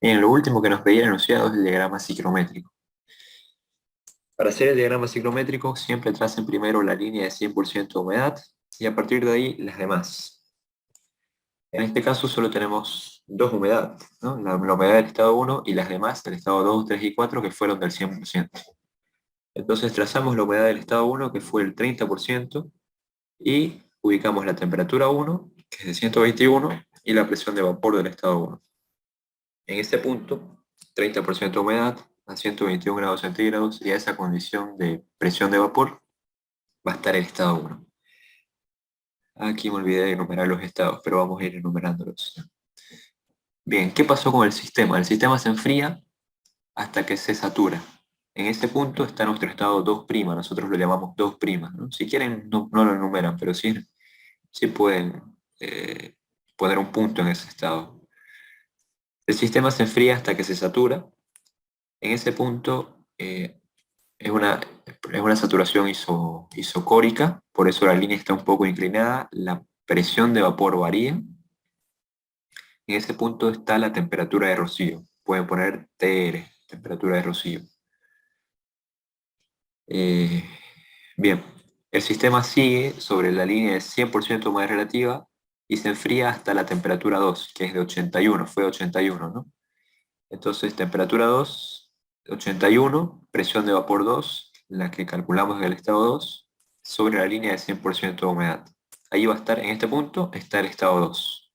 Bien, lo último que nos pedía el enunciado es el diagrama ciclométrico. Para hacer el diagrama ciclométrico, siempre tracen primero la línea de 100% de humedad y a partir de ahí las demás. En este caso solo tenemos dos humedades, ¿no? La humedad del estado 1 y las demás del estado 2, 3 y 4 que fueron del 100%. Entonces trazamos la humedad del estado 1 que fue el 30% y ubicamos la temperatura 1, que es de 121, y la presión de vapor del estado 1. En este punto, 30% de humedad a 121 grados centígrados y a esa condición de presión de vapor va a estar el estado 1. Aquí me olvidé de enumerar los estados, pero vamos a ir enumerándolos. Bien, ¿qué pasó con el sistema? El sistema se enfría hasta que se satura. En este punto está nuestro estado 2', nosotros lo llamamos 2', ¿no? Si quieren no lo enumeran, pero sí pueden poner un punto en ese estado. El sistema se enfría hasta que se satura. En ese punto es una saturación isocórica, por eso la línea está un poco inclinada, la presión de vapor varía. En ese punto está la temperatura de rocío. Pueden poner TR, temperatura de rocío. Eh, bien, el sistema sigue sobre la línea de 100% humedad relativa y se enfría hasta la temperatura 2, que es de 81, fue 81, ¿no? Entonces, temperatura 2, 81, presión de vapor 2, la que calculamos en el estado 2, sobre la línea de 100% de humedad. Ahí va a estar, en este punto, está el estado 2.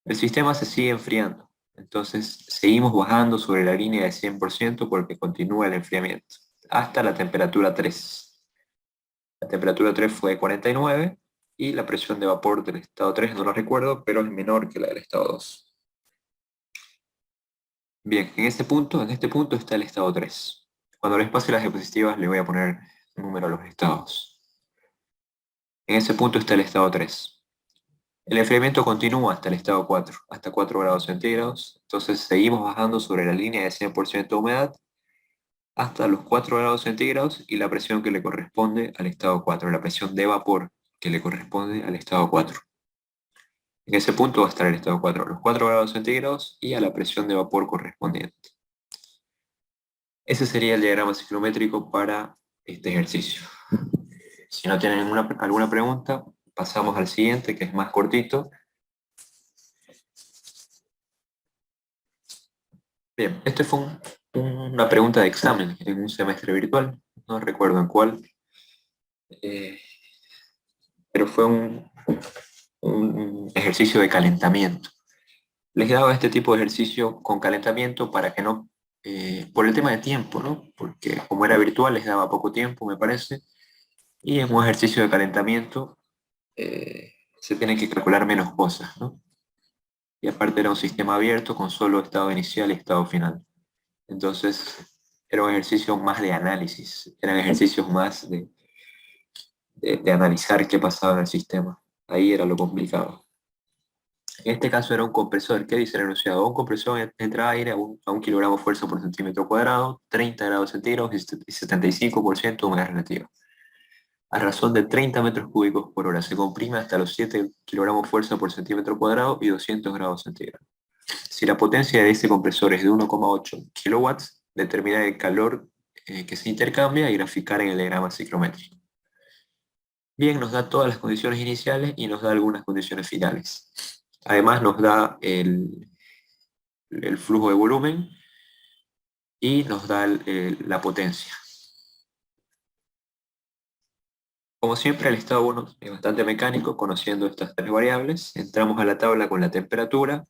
El sistema se sigue enfriando, entonces seguimos bajando sobre la línea de 100% porque continúa el enfriamiento, hasta la temperatura 3. La temperatura 3 fue 49 y la presión de vapor del estado 3 no lo recuerdo, pero es menor que la del estado 2. Bien, en este punto está el estado 3. Cuando les pase las diapositivas le voy a poner número a los estados. En ese punto está el estado 3. El enfriamiento continúa hasta el estado 4, hasta 4 grados centígrados. Entonces seguimos bajando sobre la línea de 100% de humedad hasta los 4 grados centígrados y la presión que le corresponde al estado 4, la presión de vapor que le corresponde al estado 4. En ese punto va a estar el estado 4 a los 4 grados centígrados y a la presión de vapor correspondiente. Ese sería el diagrama ciclométrico para este ejercicio. Si no tienen alguna pregunta, pasamos al siguiente, que es más cortito. Bien, este fue una pregunta de examen en un semestre virtual, no recuerdo en cuál, pero fue un ejercicio de calentamiento. Les daba este tipo de ejercicio con calentamiento para que no, por el tema de tiempo, ¿no? Porque como era virtual les daba poco tiempo, me parece, y en un ejercicio de calentamiento se tienen que calcular menos cosas, ¿no? Y aparte era un sistema abierto con solo estado inicial y estado final. Entonces era un ejercicio más de análisis, eran ejercicios más de analizar qué pasaba en el sistema. Ahí era lo complicado. En este caso era un compresor. ¿Qué dice el enunciado? Un compresor entra aire a un kilogramo fuerza por centímetro cuadrado, 30 grados centígrados y 75% humedad relativa. A razón de 30 metros cúbicos por hora se comprime hasta los 7 kilogramos fuerza por centímetro cuadrado y 200 grados centígrados. Si la potencia de este compresor es de 1,8 kilowatts, determinar el calor que se intercambia y graficar en el diagrama ciclométrico. Bien, nos da todas las condiciones iniciales y nos da algunas condiciones finales. Además nos da el flujo de volumen y nos da la potencia. Como siempre, el estado 1 es bastante mecánico, conociendo estas tres variables. Entramos a la tabla con la temperatura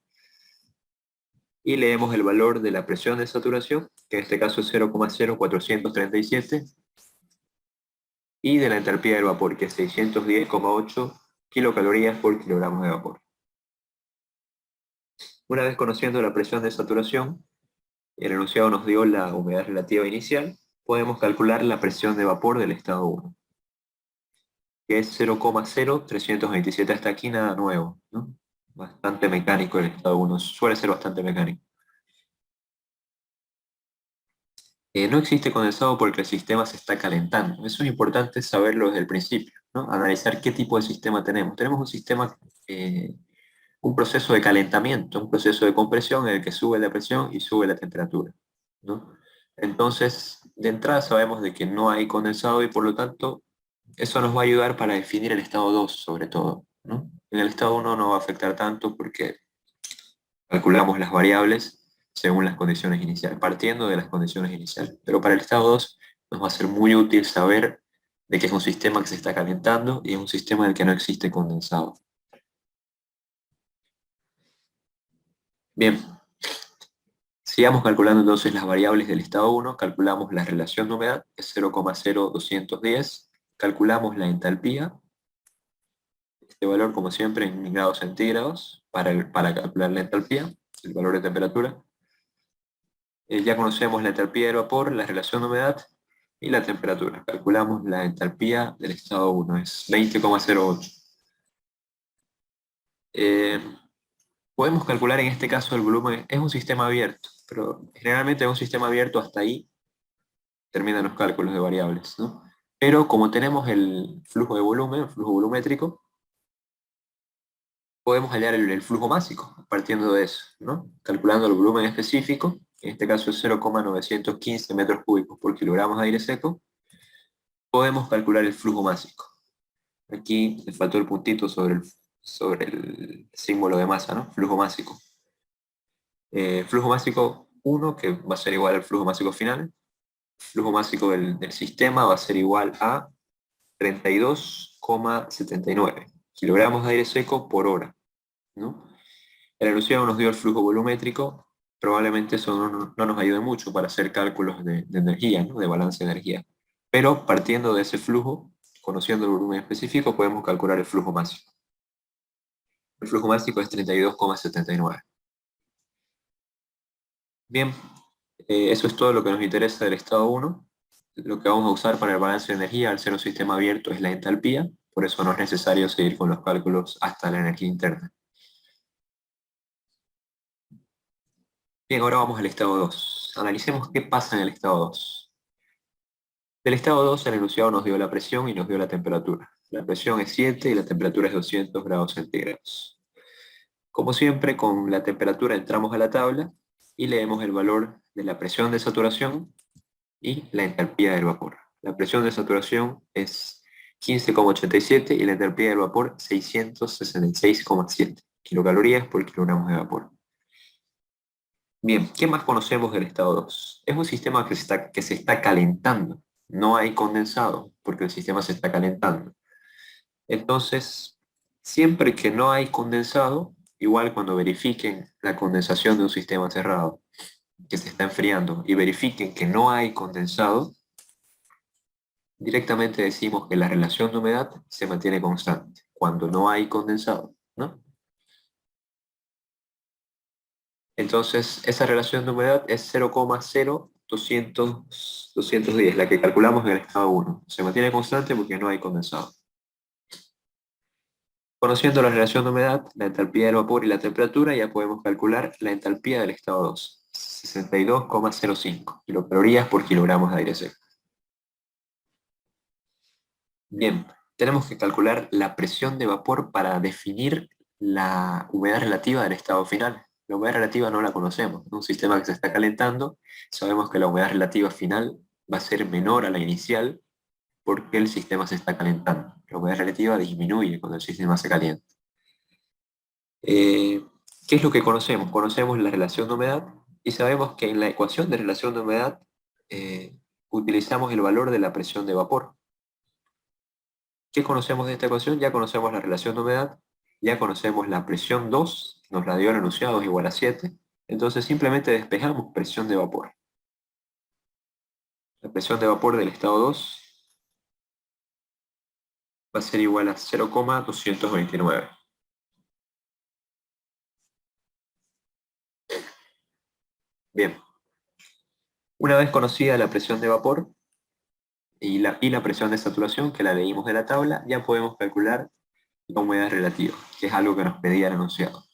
y leemos el valor de la presión de saturación, que en este caso es 0,0437, y de la entalpía del vapor, que es 610,8 kilocalorías por kilogramo de vapor. Una vez conociendo la presión de saturación, el enunciado nos dio la humedad relativa inicial, podemos calcular la presión de vapor del estado 1, que es 0,0327. Hasta aquí nada nuevo, ¿no? Bastante mecánico el estado 1, suele ser bastante mecánico. No existe condensado porque el sistema se está calentando. Eso es importante saberlo desde el principio, ¿no? Analizar qué tipo de sistema tenemos. Tenemos un sistema, un proceso de calentamiento, un proceso de compresión en el que sube la presión y sube la temperatura, ¿no? Entonces, de entrada sabemos de que no hay condensado y por lo tanto eso nos va a ayudar para definir el estado 2 sobre todo, ¿no? En el estado 1 no va a afectar tanto porque calculamos las variables según las condiciones iniciales, partiendo de las condiciones iniciales. Pero para el estado 2 nos va a ser muy útil saber de que es un sistema que se está calentando y es un sistema en el que no existe condensado. Bien, sigamos calculando entonces las variables del estado 1, calculamos la relación de humedad, que es 0,0210, calculamos la entalpía, este valor como siempre en grados centígrados, para calcular la entalpía, el valor de temperatura. Ya conocemos la entalpía del vapor, la relación de humedad y la temperatura. Calculamos la entalpía del estado 1, es 20,08. Podemos calcular en este caso el volumen, es un sistema abierto, pero generalmente es un sistema abierto hasta ahí terminan los cálculos de variables, ¿no? Pero como tenemos el flujo de volumen, el flujo volumétrico, podemos hallar el flujo másico partiendo de eso, ¿no? Calculando el volumen específico, en este caso es 0,915 metros cúbicos por kilogramos de aire seco, podemos calcular el flujo másico. Aquí le faltó el puntito sobre el símbolo de masa, ¿no? Flujo másico. Flujo másico 1, que va a ser igual al flujo másico final. Flujo másico del sistema va a ser igual a 32,79 kilogramos de aire seco por hora, ¿no? El enunciado nos dio el flujo volumétrico, probablemente eso no nos ayude mucho para hacer cálculos de energía, ¿no? De balance de energía. Pero partiendo de ese flujo, conociendo el volumen específico, podemos calcular el flujo máximo. El flujo máximo es 32,79. Bien, eso es todo lo que nos interesa del estado 1. Lo que vamos a usar para el balance de energía al ser un sistema abierto es la entalpía, por eso no es necesario seguir con los cálculos hasta la energía interna. Bien, ahora vamos al estado 2. Analicemos qué pasa en el estado 2. Del estado 2, el enunciado nos dio la presión y nos dio la temperatura. La presión es 7 y la temperatura es 200 grados centígrados. Como siempre, con la temperatura entramos a la tabla y leemos el valor de la presión de saturación y la entalpía del vapor. La presión de saturación es 15,87 y la entalpía del vapor 666,7 kilocalorías por kilogramo de vapor. Bien, ¿qué más conocemos del estado 2? Es un sistema que se está calentando. No hay condensado porque el sistema se está calentando. Entonces, siempre que no hay condensado, igual cuando verifiquen la condensación de un sistema cerrado que se está enfriando y verifiquen que no hay condensado, directamente decimos que la relación de humedad se mantiene constante cuando no hay condensado, ¿no? Entonces, esa relación de humedad es 0,0210, la que calculamos en el estado 1. Se mantiene constante porque no hay condensado. Conociendo la relación de humedad, la entalpía del vapor y la temperatura, ya podemos calcular la entalpía del estado 2, 62,05 kilocalorías por kilogramos de aire seco. Bien, tenemos que calcular la presión de vapor para definir la humedad relativa del estado final. La humedad relativa no la conocemos. En un sistema que se está calentando, sabemos que la humedad relativa final va a ser menor a la inicial porque el sistema se está calentando. La humedad relativa disminuye cuando el sistema se calienta. ¿Qué es lo que conocemos? Conocemos la relación de humedad y sabemos que en la ecuación de relación de humedad utilizamos el valor de la presión de vapor. ¿Qué conocemos de esta ecuación? Ya conocemos la relación de humedad, ya conocemos la presión 2, que nos la dio el enunciado, es igual a 7. Entonces simplemente despejamos presión de vapor. La presión de vapor del estado 2 va a ser igual a 0,229. Bien. Una vez conocida la presión de vapor y la presión de saturación, que la leímos de la tabla, ya podemos calcular la humedad relativa, que es algo que nos pedía el enunciado.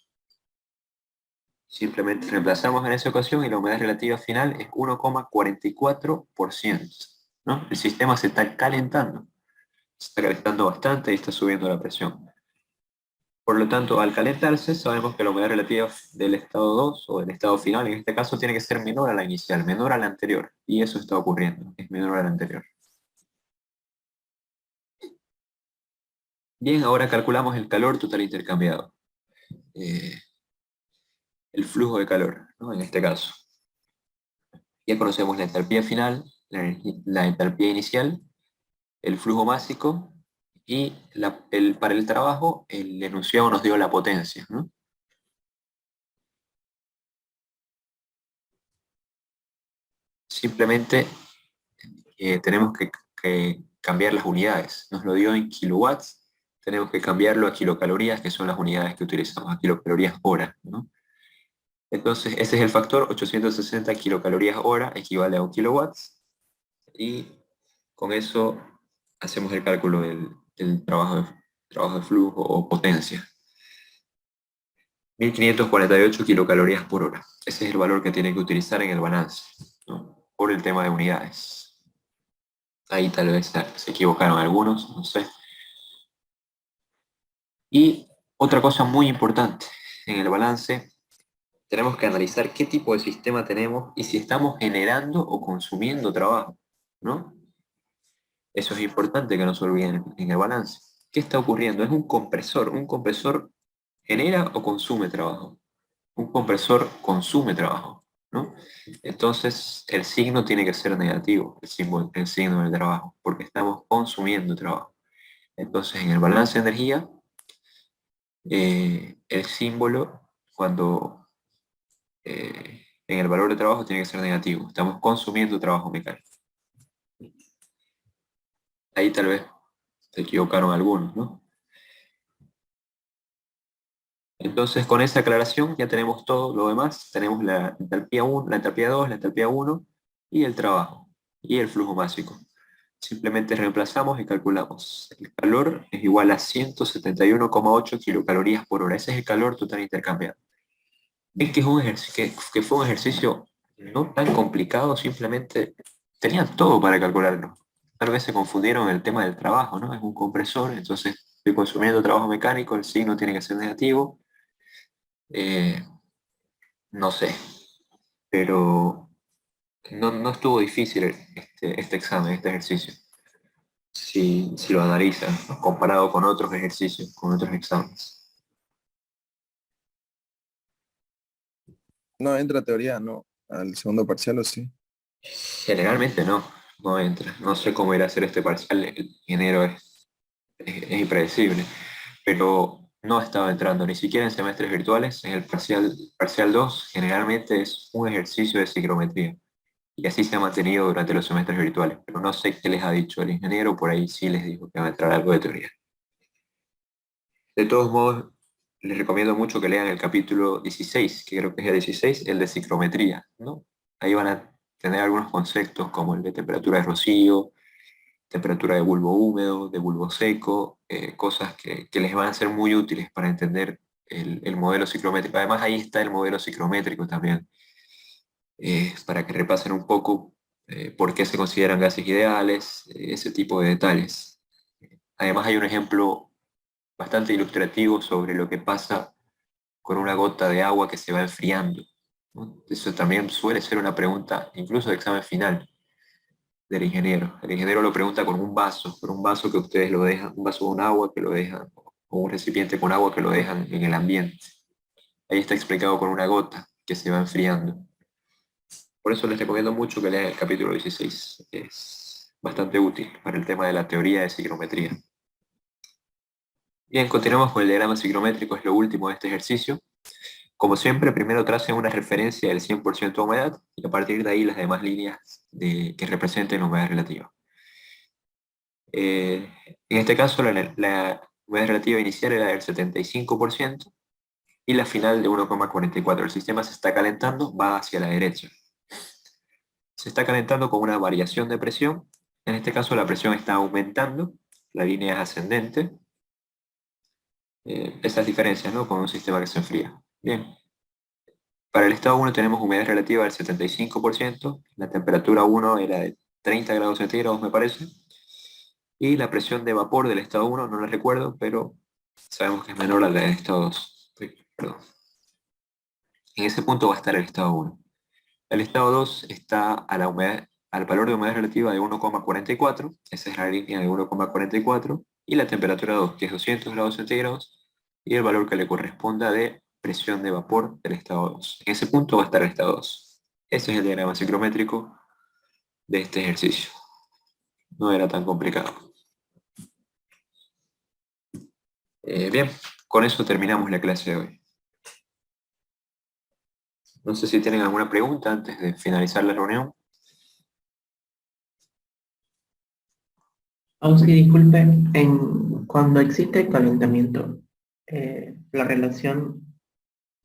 Simplemente reemplazamos en esa ocasión y la humedad relativa final es 1,44%, ¿no? El sistema se está calentando bastante y está subiendo la presión. Por lo tanto, al calentarse, sabemos que la humedad relativa del estado 2 o del estado final, en este caso, tiene que ser menor a la inicial, menor a la anterior. Y eso está ocurriendo, es menor a la anterior. Bien, ahora calculamos el calor total intercambiado. El flujo de calor, ¿no? En este caso. Ya conocemos la entalpía final, la entalpía inicial, el flujo másico y para el trabajo el enunciado nos dio la potencia, ¿no? Simplemente tenemos que cambiar las unidades. Nos lo dio en kilowatts, tenemos que cambiarlo a kilocalorías, que son las unidades que utilizamos, a kilocalorías hora, ¿no? Entonces ese es el factor, 860 kilocalorías hora equivale a 1 kilowatts, y con eso hacemos el cálculo del trabajo de flujo o potencia. 1548 kilocalorías por hora. Ese es el valor que tiene que utilizar en el balance, ¿no? Por el tema de unidades. Ahí tal vez se equivocaron algunos, no sé. Y otra cosa muy importante, en el balance tenemos que analizar qué tipo de sistema tenemos y si estamos generando o consumiendo trabajo, ¿no? Eso es importante que no se olviden en el balance. ¿Qué está ocurriendo? Es un compresor. ¿Un compresor genera o consume trabajo? Un compresor consume trabajo, ¿no? Entonces el signo tiene que ser negativo, el signo del trabajo, porque estamos consumiendo trabajo. Entonces en el balance de energía, el símbolo cuando en el valor de trabajo tiene que ser negativo. Estamos consumiendo trabajo mecánico. Ahí tal vez se equivocaron algunos, ¿no? Entonces, con esa aclaración ya tenemos todo lo demás. Tenemos la entalpía 1, la entalpía 2, la entalpía 1 y el trabajo y el flujo másico. Simplemente reemplazamos y calculamos. El calor es igual a 171,8 kilocalorías por hora. Ese es el calor total intercambiado. Es que, es un que fue un ejercicio no tan complicado, simplemente tenían todo para calcularlo. Tal vez se confundieron en el tema del trabajo, ¿no? Es un compresor, entonces estoy consumiendo trabajo mecánico, el signo tiene que ser negativo. Eh, no sé, pero no estuvo difícil este examen, este ejercicio, si lo analizan, ¿no? Comparado con otros ejercicios, con otros exámenes. No entra teoría, no. Al segundo parcial o sí. Generalmente no entra. No sé cómo irá a ser este parcial, el enero es impredecible, pero no estaba entrando ni siquiera en semestres virtuales. En el parcial 2 generalmente es un ejercicio de psicometría y así se ha mantenido durante los semestres virtuales, pero no sé qué les ha dicho el ingeniero, por ahí sí les dijo que va a entrar algo de teoría. De todos modos, les recomiendo mucho que lean el capítulo 16, que creo que es el 16, el de psicometría, ¿no? Ahí van a tener algunos conceptos como el de temperatura de rocío, temperatura de bulbo húmedo, de bulbo seco, cosas que les van a ser muy útiles para entender el modelo ciclométrico. Además, ahí está el modelo ciclométrico también, para que repasen un poco por qué se consideran gases ideales, ese tipo de detalles. Además, hay un ejemplo bastante ilustrativo sobre lo que pasa con una gota de agua que se va enfriando, ¿no? Eso también suele ser una pregunta, incluso de examen final del ingeniero. El ingeniero lo pregunta con un vaso que ustedes lo dejan, un vaso con agua que lo dejan, o un recipiente con agua que lo dejan en el ambiente. Ahí está explicado con una gota que se va enfriando. Por eso les recomiendo mucho que lean el capítulo 16. Es bastante útil para el tema de la teoría de ciclometría. Bien, continuamos con el diagrama ciclométrico, es lo último de este ejercicio. Como siempre, primero tracen una referencia del 100% de humedad y a partir de ahí las demás líneas que representen la humedad relativa. En este caso, la humedad relativa inicial era del 75% y la final de 1,44. El sistema se está calentando, va hacia la derecha. Se está calentando con una variación de presión. En este caso, la presión está aumentando, la línea es ascendente. Esas diferencias, ¿no? Con un sistema que se enfría. Bien. Para el estado 1 tenemos humedad relativa del 75%, la temperatura 1 era de 30 grados centígrados, me parece, y la presión de vapor del estado 1 no la recuerdo, pero sabemos que es menor a la del estado 2. Perdón. En ese punto va a estar el estado 1. El estado 2 está a la humedad, al valor de humedad relativa de 1,44, esa es la línea de 1,44, y la temperatura 2, que es 200 grados centígrados, y el valor que le corresponda de presión de vapor del estado 2. En ese punto va a estar el estado 2. Ese es el diagrama ciclométrico de este ejercicio. No era tan complicado. Bien, con eso terminamos la clase de hoy. No sé si tienen alguna pregunta antes de finalizar la reunión. Aún si disculpe, cuando existe calentamiento, la relación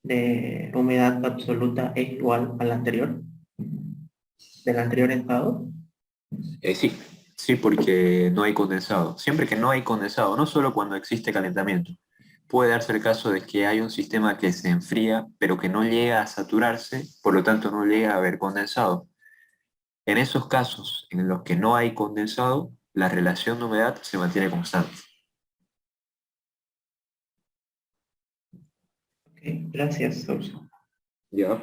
de humedad absoluta es igual a la anterior, del anterior estado. Sí, porque no hay condensado. Siempre que no hay condensado, no solo cuando existe calentamiento, puede darse el caso de que hay un sistema que se enfría, pero que no llega a saturarse, por lo tanto no llega a haber condensado. En esos casos en los que no hay condensado, la relación de humedad se mantiene constante. Ok, gracias, Sousa. ¿Ya?